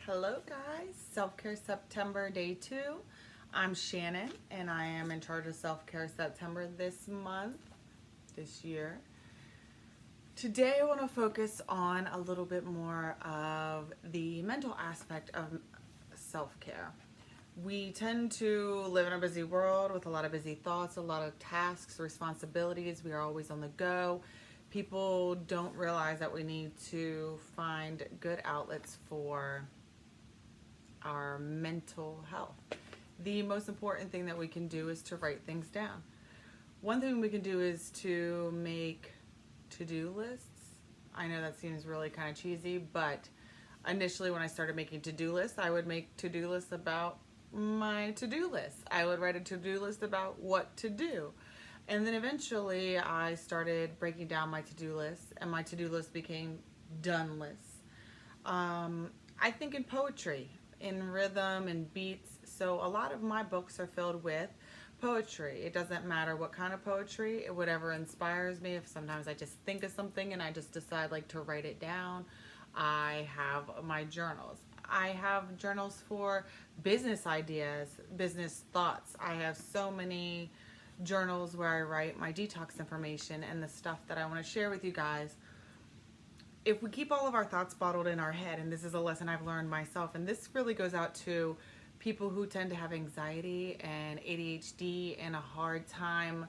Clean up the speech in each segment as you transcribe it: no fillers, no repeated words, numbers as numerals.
Hello guys, Self-Care September Day 2. I'm Shannon and I am in charge of Self-Care September this month, this year. Today I want to focus on a little bit more of the mental aspect of self-care. We tend to live in a busy world with a lot of busy thoughts, a lot of tasks, responsibilities. We are always on the go. People don't realize that we need to find good outlets for our mental health. The most important thing that we can do is to write things down. One thing we can do is to make to-do lists. I know that seems really kind of cheesy, but initially when I started making to-do lists, I would make to-do lists about my to-do list. I would write a to-do list about what to do. And then eventually I started breaking down my to-do list, and my to-do list became done lists. I think in poetry, in rhythm and beats. So a lot of my books are filled with poetry. It doesn't matter what kind of poetry, whatever inspires me. If sometimes I just think of something and I just decide like to write it down. I have my journals. I have journals for business ideas, business thoughts. I have so many journals where I write my detox information and the stuff that I want to share with you guys. If we keep all of our thoughts bottled in our head, and this is a lesson I've learned myself, and this really goes out to people who tend to have anxiety and ADHD and a hard time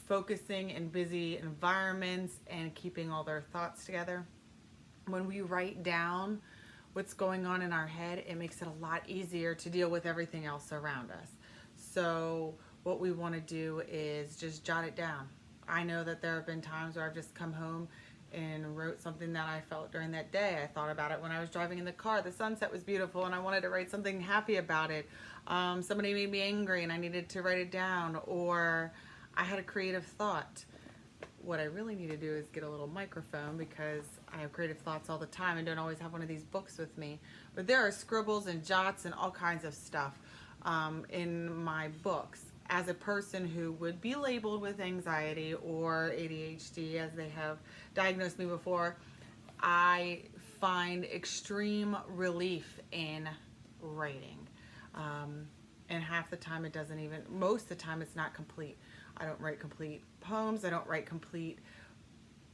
focusing in busy environments and keeping all their thoughts together. When we write down what's going on in our head, it makes it a lot easier to deal with everything else around us. So what we want to do is just jot it down. I know that there have been times where I've just come home and wrote something that I felt during that day. I thought about it when I was driving in the car. The sunset was beautiful and I wanted to write something happy about it. Somebody made me angry and I needed to write it down, or I had a creative thought. What I really need to do is get a little microphone because I have creative thoughts all the time and don't always have one of these books with me. But there are scribbles and jots and all kinds of stuff in my books. As a person who would be labeled with anxiety or ADHD, as they have diagnosed me before, I find extreme relief in writing. And half the time it doesn't even, most of the time it's not complete. I don't write complete poems, I don't write complete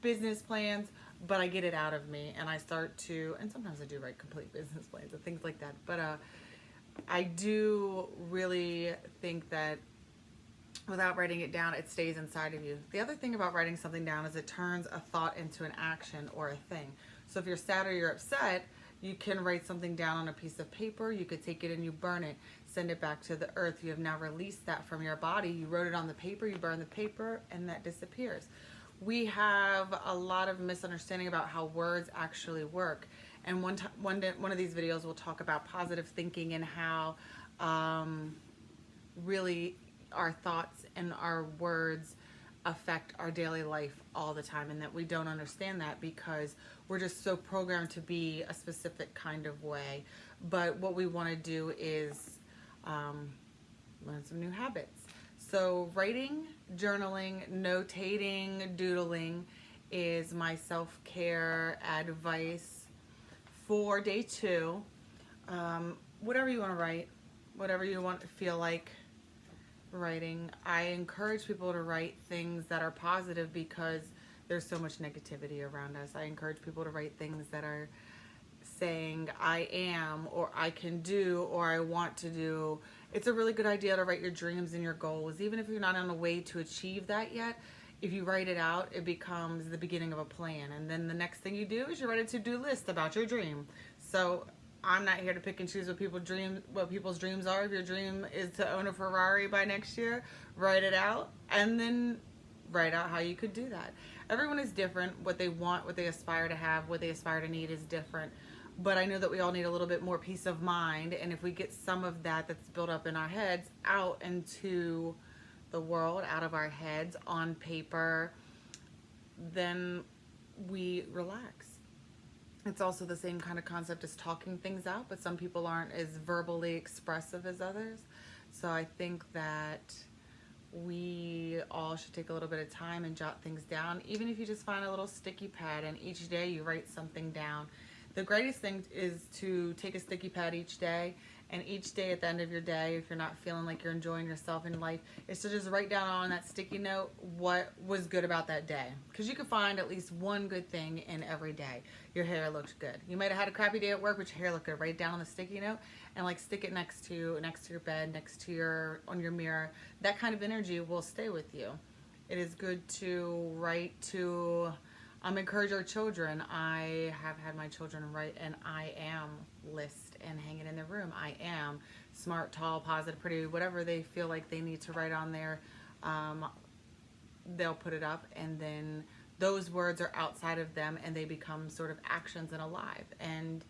business plans, but I get it out of me and I start to, and sometimes I do write complete business plans and things like that, but I do really think that without writing it down, it stays inside of you. The other thing about writing something down is it turns a thought into an action or a thing. So if you're sad or you're upset, you can write something down on a piece of paper. You could take it and you burn it, send it back to the earth. You have now released that from your body. You wrote it on the paper, you burn the paper, and that disappears. We have a lot of misunderstanding about how words actually work. And one of these videos will talk about positive thinking and how really our thoughts and our words affect our daily life all the time, and that we don't understand that because we're just so programmed to be a specific kind of way. But what we want to do is learn some new habits. So writing, journaling, notating, doodling is my self-care advice for day 2. Whatever you want to write, whatever you want to feel like writing. I encourage people to write things that are positive because there's so much negativity around us. I encourage people to write things that are saying I am, or I can do, or I want to do. It's a really good idea to write your dreams and your goals. Even if you're not on a way to achieve that yet, if you write it out, it becomes the beginning of a plan. And then the next thing you do is you write a to-do list about your dream. So I'm not here to pick and choose what people's dreams are. If your dream is to own a Ferrari by next year, write it out and then write out how you could do that. Everyone is different. What they want, what they aspire to have, what they aspire to need is different. But I know that we all need a little bit more peace of mind, and if we get some of that that's built up in our heads out into the world, out of our heads on paper, then we relax. It's also the same kind of concept as talking things out, but some people aren't as verbally expressive as others. So I think that we all should take a little bit of time and jot things down, even if you just find a little sticky pad and each day you write something down. The greatest thing is to take a sticky pad each day, and each day at the end of your day, if you're not feeling like you're enjoying yourself in life, is to just write down on that sticky note what was good about that day. Because you can find at least one good thing in every day. Your hair looked good. You might have had a crappy day at work, but your hair looked good. Write it down on the sticky note and like stick it next to your bed, next to on your mirror. That kind of energy will stay with you. It is good to write to encourage our children. I have had my children write an I am list and hang it in their room. I am smart, tall, positive, pretty, whatever they feel like they need to write on there. They'll put it up, and then those words are outside of them and they become sort of actions and alive. And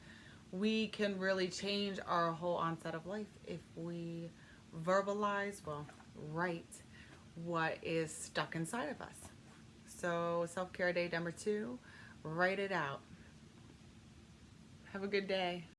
we can really change our whole onset of life if we verbalize, write what is stuck inside of us. So self-care day number 2, write it out. Have a good day.